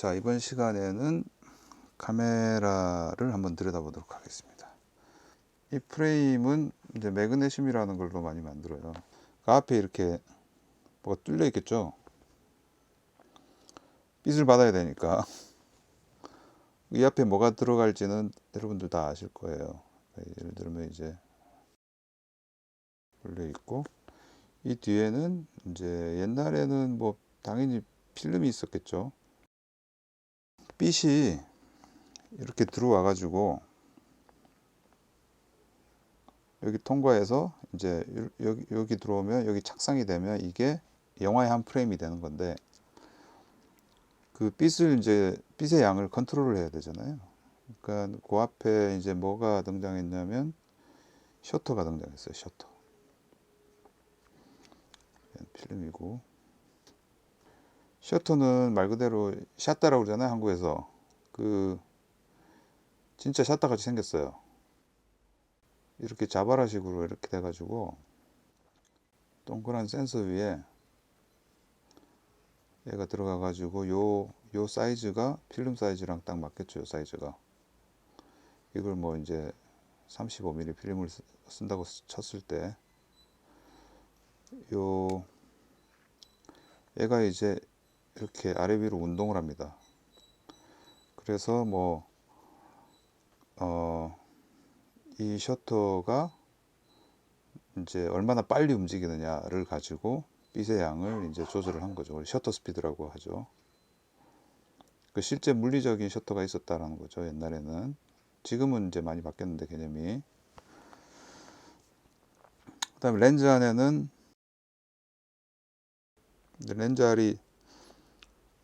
자, 이번 시간에는 카메라를 한번 들여다보도록 하겠습니다. 이 프레임은 이제 매그네슘이라는 걸로 많이 만들어요. 그 앞에 이렇게 뭐가 뚫려 있겠죠? 빛을 받아야 되니까. 이 앞에 뭐가 들어갈지는 여러분들 다 아실 거예요. 예를 들면 이제 걸려 있고, 이 뒤에는 이제 옛날에는 뭐 당연히 필름이 있었겠죠. 빛이 이렇게 들어와 가지고 여기 통과해서 이제 여기 들어오면 여기 착상이 되면 이게 영화의 한 프레임이 되는 건데, 그 빛을 이제 빛의 양을 컨트롤을 해야 되잖아요. 그러니까 그 앞에 이제 뭐가 등장했냐면 셔터가 등장했어요. 셔터. 필름이고, 셔터는 말 그대로 샷다라고 그러잖아요. 한국에서. 그 진짜 샷다 같이 생겼어요. 이렇게 자바라식으로 이렇게 돼가지고 동그란 센서 위에 얘가 들어가가지고 요 사이즈가 필름 사이즈랑 딱 맞겠죠. 요 사이즈가. 이걸 뭐 이제 35mm 필름을 쓴다고 쳤을 때 요 얘가 이제 이렇게 아래 위로 운동을 합니다. 그래서 뭐 이 셔터가 이제 얼마나 빨리 움직이느냐를 가지고 빛의 양을 이제 조절을 한 거죠. 셔터 스피드라고 하죠. 그 실제 물리적인 셔터가 있었다라는 거죠. 옛날에는. 지금은 이제 많이 바뀌었는데 개념이. 그다음에 렌즈 안에는 렌즈 알이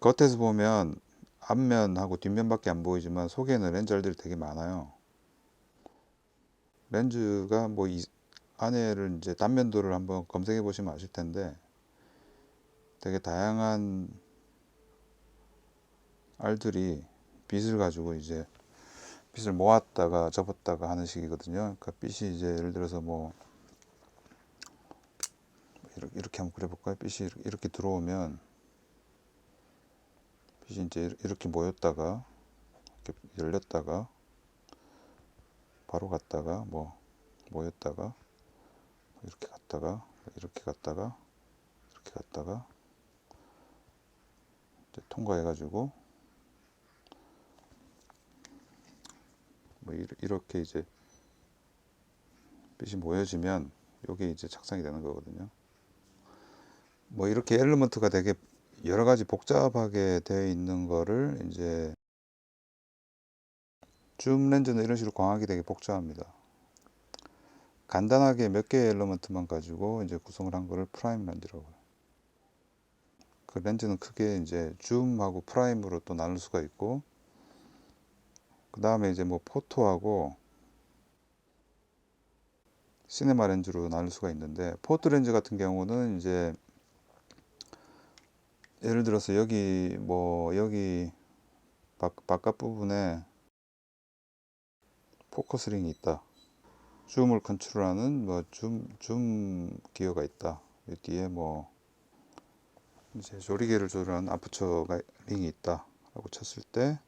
겉에서 보면 앞면하고 뒷면밖에 안 보이지만 속에는 렌즈 알들이 되게 많아요. 렌즈가 뭐 안에를 이제 단면도를 한번 검색해 보시면 아실 텐데 되게 다양한 알들이 빛을 가지고 이제 빛을 모았다가 접었다가 하는 식이거든요. 그러니까 빛이 이제 예를 들어서 뭐 이렇게 한번 그려볼까요? 빛이 이렇게 들어오면 빛이 이제 이렇게 모였다가 이렇게 열렸다가 바로 갔다가 뭐 모였다가 이렇게 갔다가 이렇게 갔다가 이렇게 갔다가 이제 통과해가지고 뭐 이렇게 이제 빛이 모여지면 이게 이제 착상이 되는 거거든요. 뭐 이렇게 엘리먼트가 되게 여러 가지 복잡하게 되어 있는 거를 이제 줌 렌즈는 이런 식으로 광학이 되게 복잡합니다. 간단하게 몇 개의 엘리먼트만 가지고 이제 구성을 한 거를 프라임 렌즈라고 해요. 그 렌즈는 크게 이제 줌하고 프라임으로 또 나눌 수가 있고, 그 다음에 이제 뭐 포토하고 시네마 렌즈로 나눌 수가 있는데, 포토 렌즈 같은 경우는 이제 예를 들어서 여기 바깥 부분에 포커스 링이 있다. 줌을 컨트롤하는 뭐 줌 기어가 있다. 이 뒤에 뭐 이제 조리개를 조절하는 아프처가 링이 있다. 라고 쳤을 때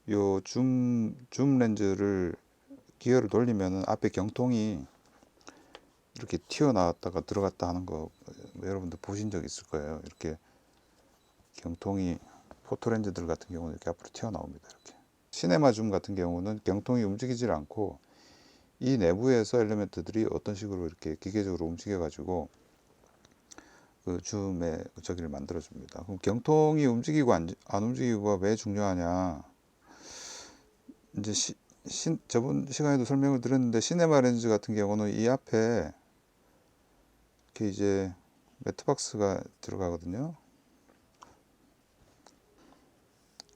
요 줌 렌즈를 기어를 돌리면은 앞에 경통이 이렇게 튀어나왔다가 들어갔다 하는 거 여러분들 보신 적 있을 거예요. 이렇게 경통이 포토렌즈들 같은 경우는 이렇게 앞으로 튀어나옵니다. 이렇게. 시네마 줌 같은 경우는 경통이 움직이질 않고 이 내부에서 엘리멘트들이 어떤 식으로 이렇게 기계적으로 움직여 가지고 그 줌의 저기를 만들어 줍니다. 그럼 경통이 움직이고 안 움직이고가 왜 중요하냐? 이제 저번 시간에도 설명을 드렸는데 시네마 렌즈 같은 경우는 이 앞에 이렇게 이제 매트박스가 들어가거든요.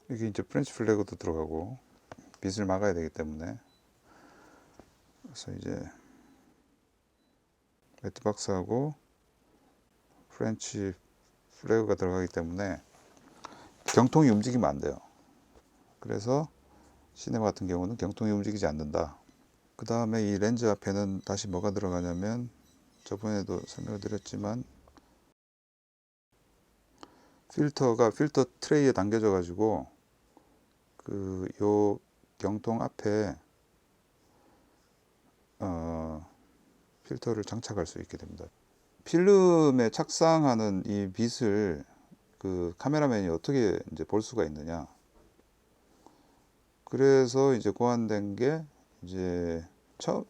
이게 이제 프렌치 플래그도 들어가고 빛을 막아야 되기 때문에, 그래서 이제 매트박스하고 프렌치 플래그가 들어가기 때문에 경통이 움직이면 안 돼요. 그래서 시네마 같은 경우는 경통이 움직이지 않는다. 그 다음에 이 렌즈 앞에는 다시 뭐가 들어가냐면 저번에도 설명을 드렸지만 필터 트레이에 담겨져 가지고 그 요 경통 앞에 필터를 장착할 수 있게 됩니다. 필름에 착상하는 이 빛을 그 카메라맨이 어떻게 이제 볼 수가 있느냐. 그래서 이제 고안된 게 이제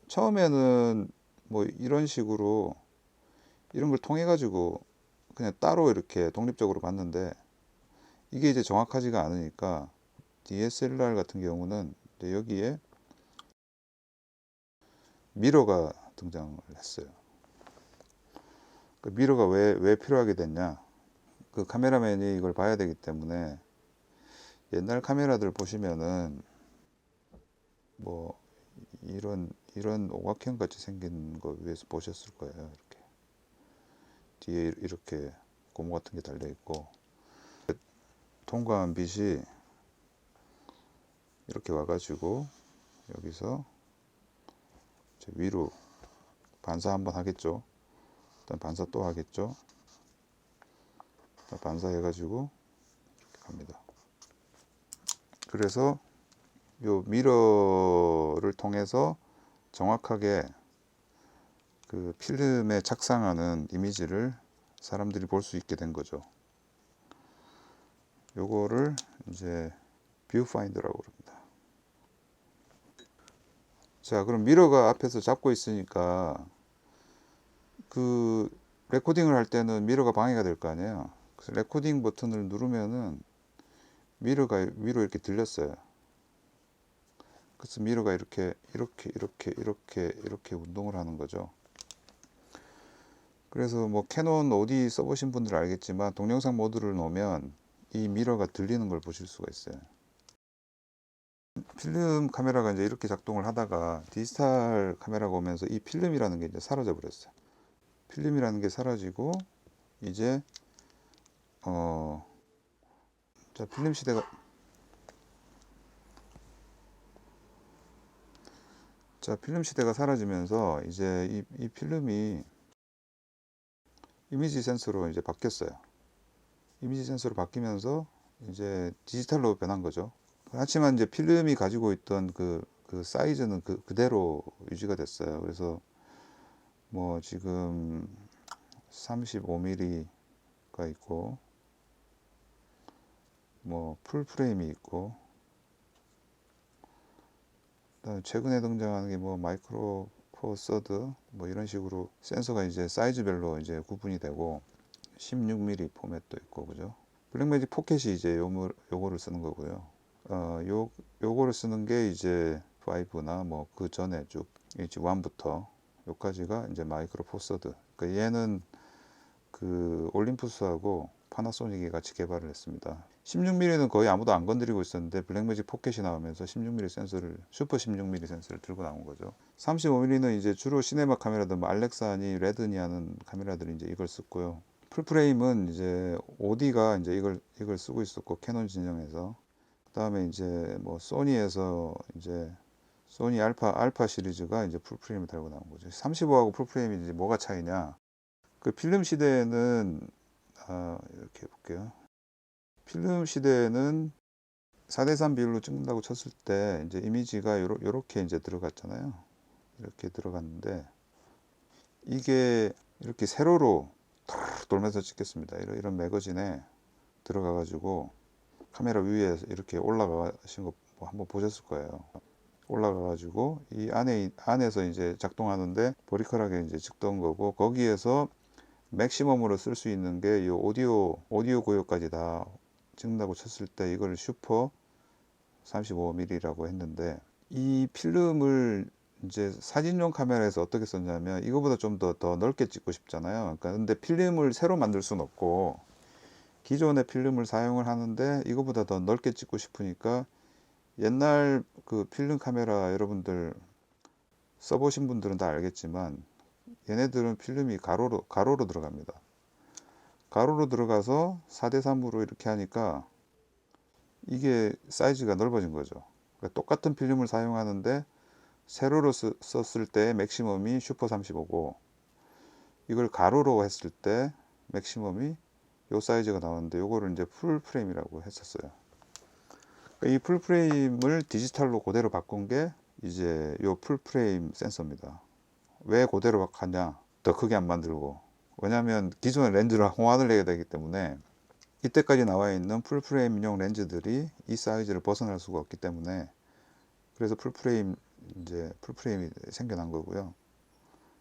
처음에는 뭐 이런 식으로 이런 걸 통해 가지고 그냥 따로 이렇게 독립적으로 봤는데 이게 이제 정확하지가 않으니까 DSLR 같은 경우는 이제 여기에 미러가 등장을 했어요. 그 미러가 왜 필요하게 됐냐? 그 카메라맨이 이걸 봐야 되기 때문에 옛날 카메라들 보시면은 뭐 이런 오각형 같이 생긴 거 위에서 보셨을 거예요. 이렇게 뒤에 이렇게 고무 같은 게 달려 있고 통과한 빛이 이렇게 와가지고 여기서 위로 반사 한번 하겠죠. 일단 반사 또 하겠죠. 반사해가지고 이렇게 갑니다. 그래서 요 미러를 통해서 정확하게 그 필름에 착상하는 이미지를 사람들이 볼 수 있게 된 거죠. 요거를 이제 뷰파인더라고 그럽니다. 자, 그럼 미러가 앞에서 잡고 있으니까 그 레코딩을 할 때는 미러가 방해가 될 거 아니에요. 그래서 레코딩 버튼을 누르면은 미러가 위로 이렇게 들렸어요. 그래서 미러가 이렇게 운동을 하는 거죠. 그래서 뭐 캐논 OD 써보신 분들 알겠지만 동영상 모드를 놓으면 이 미러가 들리는 걸 보실 수가 있어요. 필름 카메라가 이제 이렇게 작동을 하다가 디지털 카메라가 오면서 이 필름이라는 게 이제 사라져 버렸어요. 필름이라는 게 사라지고 이제 자 필름 시대가 사라지면서 이제 이 필름이 이미지 센서로 이제 바뀌었어요. 이미지 센서로 바뀌면서 이제 디지털로 변한 거죠. 하지만 이제 필름이 가지고 있던 그 사이즈는 그대로 유지가 됐어요. 그래서 뭐 지금 35mm가 있고 뭐 풀프레임이 있고 그다음에 최근에 등장하는 게 뭐 마이크로 포 서드 뭐 이런 식으로 센서가 이제 사이즈별로 이제 구분이 되고 16mm 포맷도 있고 그죠. 블랙매직 포켓이 이제 요거를 쓰는 거고요. 요거를 쓰는 게 이제 5나 뭐 그 전에 쭉 H1부터 요까지가 이제 마이크로 포 서드. 그러니까 얘는 그 올림푸스하고 파나소닉이 같이 개발을 했습니다. 16mm는 거의 아무도 안 건드리고 있었는데 블랙매직 포켓이 나오면서 16mm 센서를 슈퍼 16mm 센서를 들고 나온 거죠. 35mm는 이제 주로 시네마 카메라들 뭐 알렉사니, 레드니 하는 카메라들이 이제 이걸 썼고요. 풀프레임은 이제 OD가 이제 이걸 쓰고 있었고 캐논 진영에서 그다음에 이제 뭐 소니에서 이제 소니 알파 시리즈가 이제 풀프레임을 달고 나온 거죠. 35하고 풀프레임이 이제 뭐가 차이냐? 그 필름 시대에는 이렇게 볼게요. 필름 시대에는 4:3 비율로 찍는다고 쳤을 때 이제 이미지가 요렇게 이제 들어갔잖아요. 이렇게 들어갔는데 이게 이렇게 세로로 돌면서 찍겠습니다. 이런 매거진에 들어가 가지고 카메라 위에 이렇게 올라가신 거 뭐 한번 보셨을 거예요. 올라가 가지고 이 안에서 이제 작동하는데 버리컬하게 이제 찍던 거고 거기에서 맥시멈으로 쓸 수 있는 게 이 오디오 고요까지 다 찍는다고 쳤을 때 이걸 슈퍼 35mm라고 했는데 이 필름을 이제 사진용 카메라에서 어떻게 썼냐면 이거보다 좀 더 넓게 찍고 싶잖아요. 그러니까 근데 필름을 새로 만들 수는 없고 기존의 필름을 사용을 하는데 이거보다 더 넓게 찍고 싶으니까 옛날 그 필름 카메라 여러분들 써보신 분들은 다 알겠지만 얘네들은 필름이 가로로 들어갑니다. 가로로 들어가서 4:3으로 이렇게 하니까 이게 사이즈가 넓어진 거죠. 그러니까 똑같은 필름을 사용하는데 세로로 썼을 때 맥시멈이 슈퍼 35고 이걸 가로로 했을 때 맥시멈이 요 사이즈가 나왔는데 요거를 이제 풀 프레임이라고 했었어요. 이 풀 프레임을 디지털로 그대로 바꾼 게 이제 요 풀 프레임 센서입니다. 왜 그대로 하냐? 더 크게 안 만들고. 왜냐하면 기존의 렌즈를 호환을 해야 되기 때문에 이때까지 나와 있는 풀 프레임용 렌즈들이 이 사이즈를 벗어날 수가 없기 때문에 그래서 풀 프레임이 생겨난 거고요.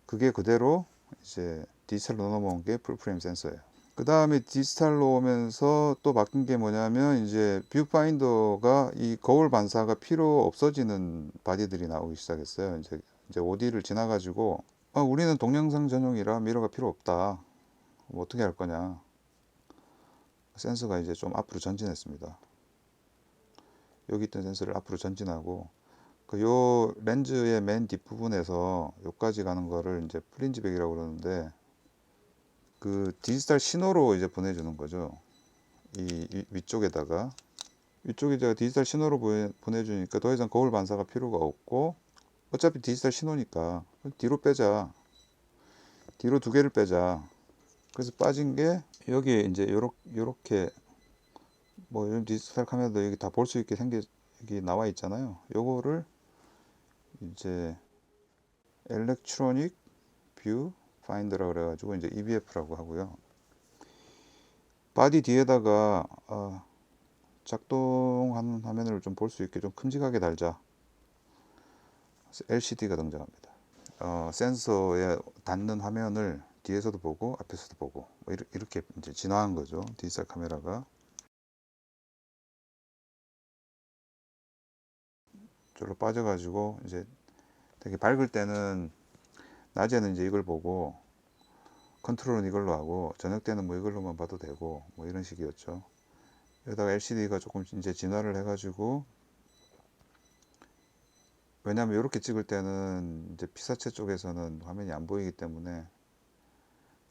그게 그대로 이제 디지털로 넘어온 게 풀 프레임 센서예요. 그 다음에 디지털로 오면서 또 바뀐 게 뭐냐면 이제 뷰파인더가 이 거울 반사가 필요 없어지는 바디들이 나오기 시작했어요. 이제 OD를 지나가지고 우리는 동영상 전용이라 미러가 필요 없다. 뭐 어떻게 할 거냐. 센서가 이제 좀 앞으로 전진했습니다. 여기 있던 센서를 앞으로 전진하고 요 렌즈의 맨 뒷부분에서 여기까지 가는 거를 이제 플린지백이라고 그러는데 그 디지털 신호로 이제 보내주는 거죠. 이 위쪽에다가 제가 디지털 신호로 보내주니까 더 이상 거울 반사가 필요가 없고 어차피 디지털 신호니까 뒤로 빼자. 뒤로 두 개를 빼자. 그래서 빠진 게 여기에 이제 요렇게 뭐 이런 디지털 카메라도 여기 다 볼 수 있게 여기 나와 있잖아요. 요거를 이제 엘렉트로닉 뷰 파인더라고 그래가지고 이제 EVF라고 하고요. 바디 뒤에다가 작동하는 화면을 좀 볼 수 있게 좀 큼직하게 달자. LCD가 등장합니다. 센서에 닿는 화면을 뒤에서도 보고 앞에서도 보고 뭐 이렇게 이제 진화한 거죠. 디지털 카메라가. 저로 빠져가지고 이제 되게 밝을 때는 낮에는 이제 이걸 보고 컨트롤은 이걸로 하고 저녁 때는 뭐 이걸로만 봐도 되고 뭐 이런 식이었죠. 여기다가 LCD가 조금 이제 진화를 해가지고 왜냐하면 이렇게 찍을 때는 이제 피사체 쪽에서는 화면이 안 보이기 때문에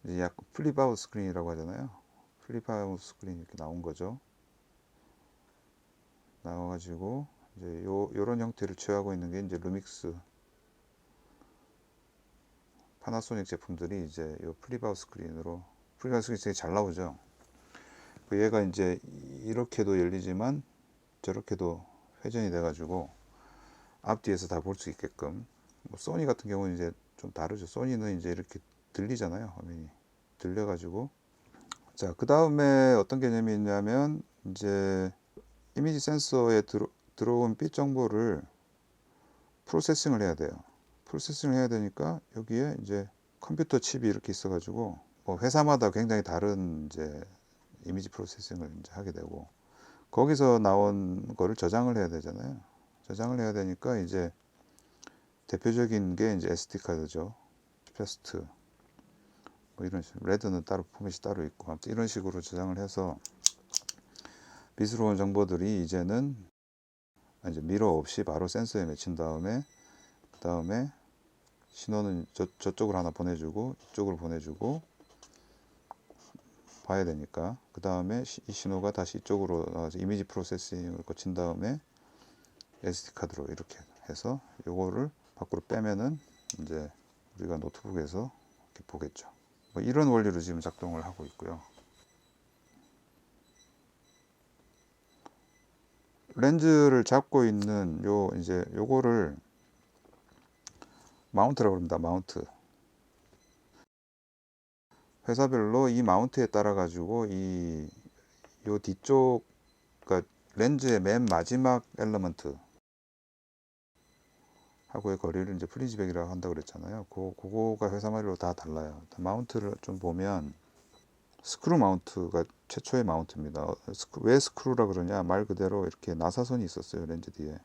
이제 약간 플립아웃 스크린이라고 하잖아요. 플립아웃 스크린이 이렇게 나온 거죠. 나와가지고 이제 요런 형태를 취하고 있는 게 이제 루믹스 파나소닉 제품들이 이제 요 플립아웃 스크린으로 플립아웃 스크린이 되게 잘 나오죠. 얘가 이제 이렇게도 열리지만 저렇게도 회전이 돼가지고 앞뒤에서 다 볼 수 있게끔. 뭐 소니 같은 경우는 이제 좀 다르죠. 소니는 이제 이렇게 들리잖아요. 화면이 들려가지고. 자, 그 다음에 어떤 개념이 있냐면 이제 이미지 센서에 들어온 빛 정보를 프로세싱을 해야 돼요. 프로세싱을 해야 되니까 여기에 이제 컴퓨터 칩이 이렇게 있어가지고 뭐 회사마다 굉장히 다른 이제 이미지 프로세싱을 이제 하게 되고 거기서 나온 거를 저장을 해야 되잖아요. 저장을 해야 되니까 이제 대표적인 게 이제 SD 카드죠. 패스트 뭐 이런 식으로 레드는 따로 포맷이 따로 있고 아무튼 이런 식으로 저장을 해서 빛으로 온 정보들이 이제는 이제 미러 없이 바로 센서에 맺힌 다음에 그 다음에 신호는 저쪽으로 하나 보내주고 이쪽으로 보내주고 봐야 되니까 그 다음에 이 신호가 다시 이쪽으로 나와서 이미지 프로세싱을 거친 다음에 SD 카드로 이렇게 해서 요거를 밖으로 빼면은 이제 우리가 노트북에서 이렇게 보겠죠. 뭐 이런 원리로 지금 작동을 하고 있고요. 렌즈를 잡고 있는 이제 요거를 마운트라고 합니다. 마운트. 회사별로 이 마운트에 따라 가지고 요 뒤쪽 그러니까 렌즈의 맨 마지막 엘리먼트 하고의 거리를 이제 플리즈백이라고 한다고 그랬잖아요. 그거가 회사마리로 다 달라요. 마운트를 좀 보면 스크루 마운트가 최초의 마운트입니다. 왜 스크루라 그러냐? 말 그대로 이렇게 나사선이 있었어요. 렌즈 뒤에.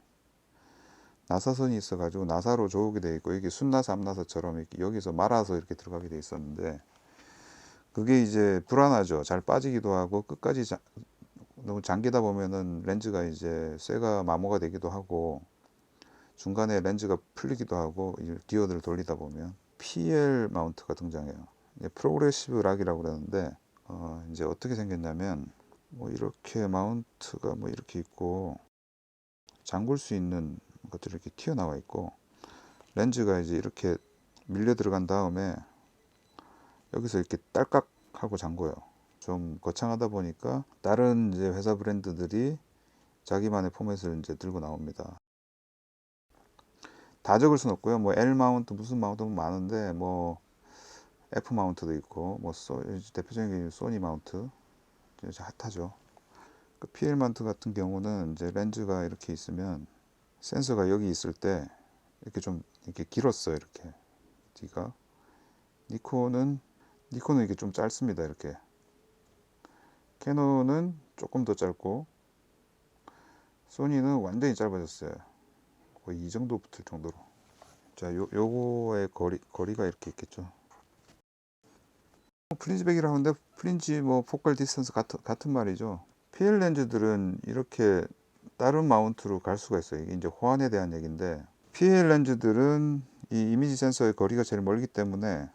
나사선이 있어가지고 나사로 조우게 돼 있고 이게 순나사 암나사처럼 이렇게 여기서 말아서 이렇게 들어가게 돼 있었는데 그게 이제 불안하죠. 잘 빠지기도 하고 끝까지 너무 잠기다 보면은 렌즈가 이제 쇠가 마모가 되기도 하고 중간에 렌즈가 풀리기도 하고 디오드를 돌리다 보면 PL 마운트가 등장해요. 프로그레시브 락이라고 그러는데 이제 어떻게 생겼냐면 뭐 이렇게 마운트가 뭐 이렇게 있고 잠글 수 있는 것들이 이렇게 튀어나와 있고 렌즈가 이제 이렇게 밀려 들어간 다음에 여기서 이렇게 딸깍 하고 잠궈요. 좀 거창하다 보니까 다른 이제 회사 브랜드들이 자기만의 포맷을 이제 들고 나옵니다. 다 적을 수는 없고요. 뭐 L 마운트 무슨 마운트 많은데 뭐 F 마운트도 있고 뭐 대표적인 게 소니 마운트 이제 핫하죠. 그 PL 마운트 같은 경우는 이제 렌즈가 이렇게 있으면 센서가 여기 있을 때 이렇게 좀 이렇게 길었어요. 이렇게 뒤가 니콘은 이게 좀 짧습니다. 이렇게 캐논은 조금 더 짧고 소니는 완전히 짧아졌어요. 거의 이 정도 붙을 정도로. 자, 요거의 거리가 이렇게 있겠죠. 프린지백이라 하는데 프린지 뭐 포컬 디스턴스 같은 말이죠. PL 렌즈들은 이렇게 다른 마운트로 갈 수가 있어요. 이게 이제 호환에 대한 얘기인데 PL 렌즈들은 이 이미지 센서의 거리가 제일 멀기 때문에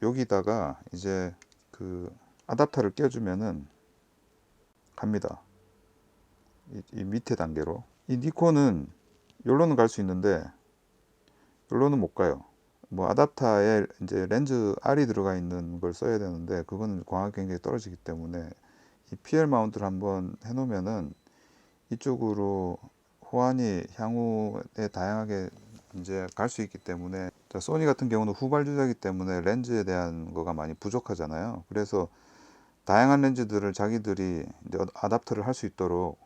여기다가 이제 그 아답터를 껴주면은 갑니다. 이 밑에 단계로. 이 니콘은 여기로는 갈 수 있는데 여기로는 못 가요. 뭐 아답터에 이제 렌즈 R이 들어가 있는 걸 써야 되는데 그거는 광학이 굉장히 떨어지기 때문에 이 PL 마운트를 한번 해놓으면은 이쪽으로 호환이 향후에 다양하게 이제 갈 수 있기 때문에 자, 소니 같은 경우는 후발주자이기 때문에 렌즈에 대한 거가 많이 부족하잖아요. 그래서 다양한 렌즈들을 자기들이 이제 아답터를 할 수 있도록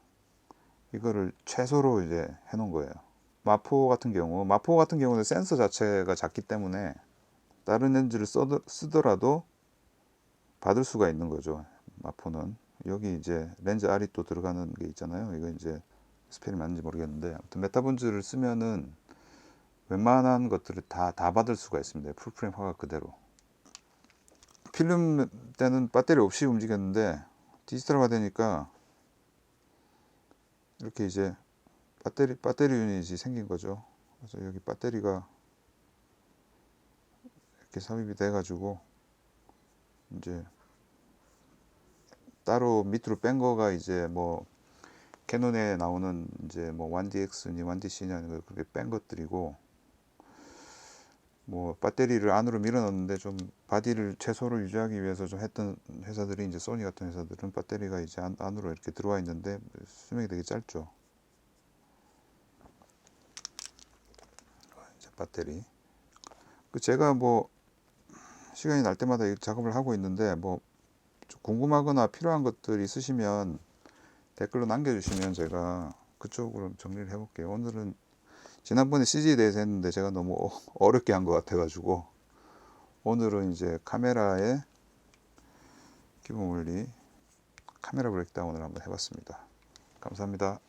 이거를 최소로 이제 해놓은 거예요. 마포 같은 경우는 센서 자체가 작기 때문에 다른 렌즈를 쓰더라도 받을 수가 있는 거죠. 마포는 여기 이제 렌즈 R이 또 들어가는 게 있잖아요. 이거 이제 스펠이 맞는지 모르겠는데 아무튼 메타본즈를 쓰면은 웬만한 것들을 다 받을 수가 있습니다. 풀프레임 화각 그대로. 필름 때는 배터리 없이 움직였는데 디지털화 되니까 이렇게 이제 배터리 유닛이 생긴 거죠. 그래서 여기 배터리가 이렇게 삽입이 돼 가지고 이제 따로 밑으로 뺀 거가 이제 뭐 캐논에 나오는 이제 뭐 1DX니 1DC니 아니면 그렇게 뺀 것들이고 뭐 배터리를 안으로 밀어 넣는데 좀 바디를 최소로 유지하기 위해서 좀 했던 회사들이 이제 소니 같은 회사들은 배터리가 이제 안으로 이렇게 들어와 있는데 수명이 되게 짧죠. 이제 배터리. 그 제가 뭐 시간이 날 때마다 이 작업을 하고 있는데 뭐 궁금하거나 필요한 것들 있으시면 댓글로 남겨주시면 제가 그쪽으로 정리를 해볼게요. 오늘은 지난번에 CG에 대해서 했는데 제가 너무 어렵게 한 것 같아가지고 오늘은 이제 카메라의 기본 원리 카메라 브레이크다운을 한번 해봤습니다. 감사합니다.